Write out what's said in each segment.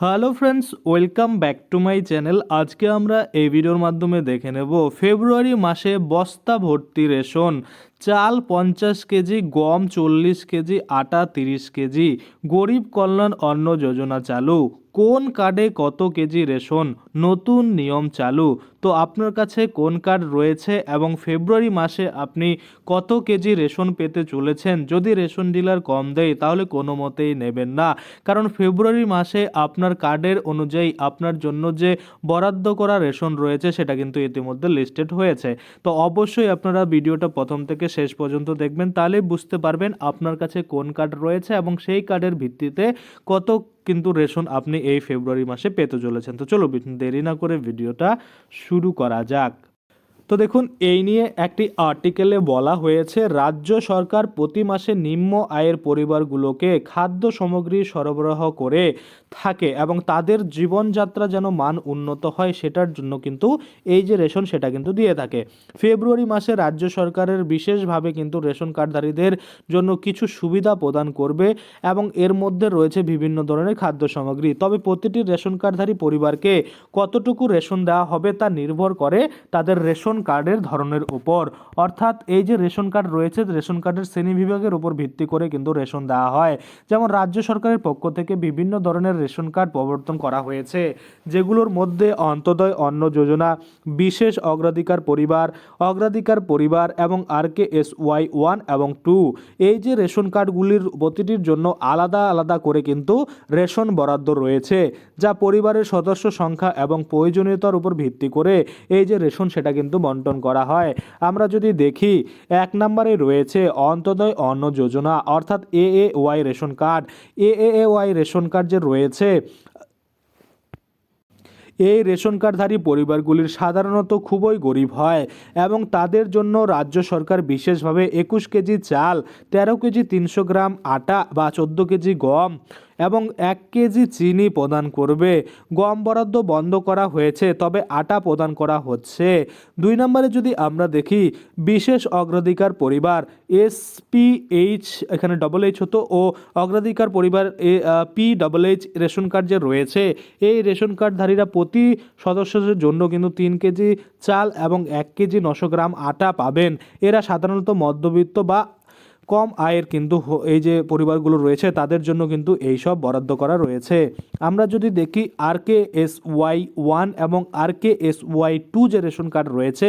Hello friends, welcome back to my channel. আজকে আমরা এই ভিডিওর মাধ্যমে দেখে নেব ফেব্রুয়ারি মাসে বস্তা ভর্তি রেশন, চাল 50 কেজি, গম 40 কেজি, আটা 30 কেজি, গরিব কল্যাণ অন্ন যোজনা চালু, কোন কার্ডে কত কেজি রেশন, নতুন নিয়ম চালু। তো আপনার কাছে কোন কার্ড রয়েছে এবং ফেব্রুয়ারি মাসে আপনি কত কেজি রেশন পেতে চলেছেন? যদি রেশন ডিলার কম দেয় তাহলে কোনো মতেই নেবেন না, কারণ ফেব্রুয়ারি মাসে আপনার কার্ডের অনুযায়ী আপনার জন্য যে বরাদ্দ করা রেশন রয়েছে সেটা কিন্তু ইতিমধ্যে লিস্টেড হয়েছে। তো অবশ্যই আপনারা ভিডিওটা প্রথম থেকে শেষ পর্যন্ত দেখবেন, তাহলেই বুঝতে পারবেন আপনার কাছে কোন কার্ড রয়েছে এবং সেই কার্ডের ভিত্তিতে কত কিন্তু রেশন আপনি এই ফেব্রুয়ারি মাসে পেতে চলেছেন। তো চলো দেরি না করে ভিডিওটা শুরু করা যাক। তো দেখুন, এই নিয়ে একটি আর্টিকেলে বলা হয়েছে রাজ্য সরকার প্রতি মাসে নিম্ন আয়ের পরিবারগুলোকে খাদ্য সামগ্রী সরবরাহ করে থাকে এবং তাদের জীবনযাত্রা যেন মান উন্নত হয় সেটার জন্য কিন্তু এই যে রেশন সেটা কিন্তু দিয়ে থাকে। ফেব্রুয়ারি মাসে রাজ্য সরকারের বিশেষভাবে কিন্তু রেশন কার্ডধারীদের জন্য কিছু সুবিধা প্রদান করবে এবং এর মধ্যে রয়েছে বিভিন্ন ধরনের খাদ্য সামগ্রী। তবে প্রতিটি রেশন কার্ডধারী পরিবারকে কতটুকু রেশন দেওয়া হবে তা নির্ভর করে তাদের রেশন কার্ডের ধরনের উপর। অর্থাৎ এই যে রেশন কার্ড রয়েছে, রেশন কার্ডের শ্রেণী বিভাগের উপর ভিত্তি করে কিন্তু রেশন দেওয়া হয়। যেমন রাজ্য সরকারের পক্ষ থেকে বিভিন্ন ধরনের রেশন কার্ড প্রবর্তন করা হয়েছে, যেগুলোর মধ্যে অন্তোদয় অন্ন যোজনা, বিশেষ অগ্রাধিকার পরিবার এবং RKSY 1 এবং 2, এই যে রেশন কার্ডগুলির প্রতিটির জন্য আলাদা আলাদা করে কিন্তু রেশন বরাদ্দ রয়েছে, যা পরিবারের সদস্য সংখ্যা এবং প্রয়োজনীয়তার উপর ভিত্তি করে এই যে রেশন সেটা কিন্তু বন্টন করা হয়। আমরা যদি দেখি, 1 নম্বরে রয়েছে অন্তোদয় অন্ন যোজনা অর্থাৎ AAY ration card. AAY ration card যে রয়েছে, এই রেশন কার্ডধারী পরিবারগুলির সাধারণত খুবই গরিব হয় এবং তাদের জন্য রাজ্য সরকার বিশেষভাবে 21 কেজি চাল, 13 কেজি 300 গ্রাম আটা বা 14 কেজি গম এবং 1 কেজি চিনি প্রদান করবে। গম বরাদ্দ বন্ধ করা হয়েছে, তবে আটা প্রদান করা হচ্ছে। 2 নম্বরে যদি আমরা দেখি, বিশেষ অগ্রাধিকার পরিবার SPH, এখানে ডবল H হতো, ও অগ্রাধিকার পরিবার PHH রেশন কার্ড যে রয়েছে, এই রেশন কার্ডধারীরা প্রতি সদস্যদের জন্য কিন্তু 3 কেজি চাল এবং 1 কেজি 900 গ্রাম আটা পাবেন। এরা সাধারণত মধ্যবিত্ত বা কম আয়ের কিন্তু এই যে পরিবারগুলো রয়েছে তাদের জন্য কিন্তু এইসব বরাদ্দ করা রয়েছে। আমরা যদি দেখি RKSY 1 এবং RKSY 2 যে রেশন কার্ড রয়েছে,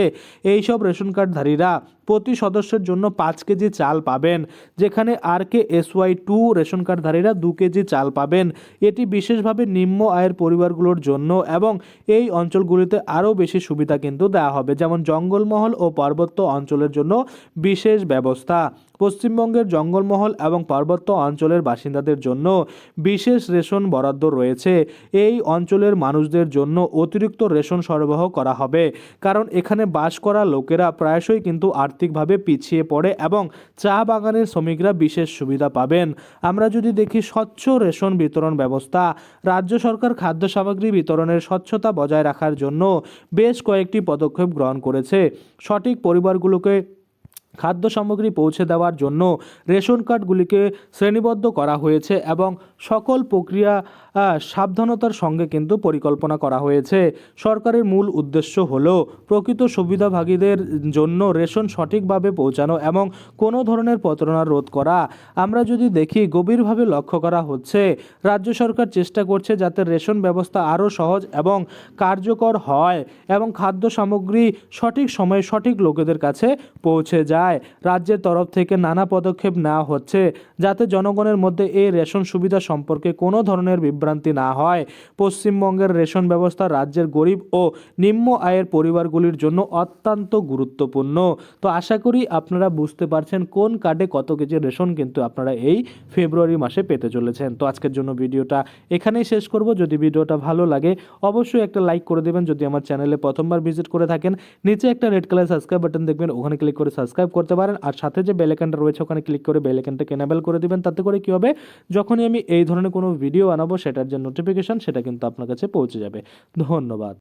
এই সব রেশন কার্ডধারীরা প্রতি সদস্যের জন্য 5 কেজি চাল পাবেন, যেখানে RKSY 2 রেশন কার্ডধারীরা 2 কেজি চাল পাবেন। এটি বিশেষভাবে নিম্ন আয়ের পরিবারগুলোর জন্য এবং এই অঞ্চলগুলিতে আরও বেশি সুবিধা কিন্তু দেওয়া হবে, যেমন জঙ্গলমহল ও পার্বত্য অঞ্চলের জন্য বিশেষ ব্যবস্থা। পশ্চিমবঙ্গের জঙ্গলমহল এবং পার্বত্য অঞ্চলের বাসিন্দাদের জন্য বিশেষ রেশন বরাদ্দ রয়েছে। এই অঞ্চলের মানুষদের জন্য অতিরিক্ত রেশন সরবরাহ করা হবে, কারণ এখানে বাস করা লোকেরা প্রায়শই কিন্তু আর্থিকভাবে পিছিয়ে পড়ে এবং চা বাগানের শ্রমিকরা বিশেষ সুবিধা পাবেন। আমরা যদি দেখি স্বচ্ছ রেশন বিতরণ ব্যবস্থা, রাজ্য সরকার খাদ্য সামগ্রী বিতরণের স্বচ্ছতা বজায় রাখার জন্য বেশ কয়েকটি পদক্ষেপ গ্রহণ করেছে। সঠিক পরিবারগুলোকে খাদ্য সামগ্রী পৌঁছে দেওয়ার জন্য রেশন কার্ডগুলিকে শ্রেণীবদ্ধ করা হয়েছে এবং সকল প্রক্রিয়া সাবধানতার সঙ্গে কিন্তু পরিকল্পনা করা হয়েছে। সরকারের মূল উদ্দেশ্য হলো প্রকৃত সুবিধাভোগীদের জন্য রেশন সঠিকভাবে পৌঁছানো এবং কোনো ধরনের প্রতারণা রোধ করা। আমরা যদি দেখি, গভীরভাবে লক্ষ্য করা হচ্ছে রাজ্য সরকার চেষ্টা করছে যাতে রেশন ব্যবস্থা আরও সহজ এবং কার্যকর হয় এবং খাদ্য সামগ্রী সঠিক সময়ে সঠিক লোকেদের কাছে পৌঁছে যায়। রাজ্যের তরফ থেকে নানা পদক্ষেপ নেওয়া হচ্ছে যাতে জনগণের মধ্যে এই রেশন সুবিধা সম্পর্কে কোনো ধরনের বিভ্রান্তি না হয়। পশ্চিমবঙ্গের রেশন ব্যবস্থা রাজ্যের গরিব ও নিম্ন আয়ের পরিবারগুলির জন্য অত্যন্ত গুরুত্বপূর্ণ। তো আশা করি আপনারা বুঝতে পারছেন কোন কার্ডে কত কেজি রেশন কিন্তু আপনারা এই ফেব্রুয়ারি মাসে পেতে চলেছেন। তো আজকের জন্য ভিডিওটা এখানেই শেষ করব। যদি ভিডিওটা ভালো লাগে অবশ্যই একটা লাইক করে দেবেন। যদি আমার চ্যানেলে প্রথমবার ভিজিট করে থাকেন, নিচে একটা রেড কালার সাবস্ক্রাইব বাটন দেখবেন, ওখানে ক্লিক করে সাবস্ক্রাইব করতে পারেন। আর সাথে যে বেল আইকনটা রয়েছে ওখানে ক্লিক করে বেল আইকনটাকে এনেবল করে দিবেন। তাতে করে কি হবে, যখনই আমি এই ধরনের কোনো ভিডিও বানাবো সেটার যে নোটিফিকেশন সেটা কিন্তু আপনার কাছে পৌঁছে যাবে। ধন্যবাদ।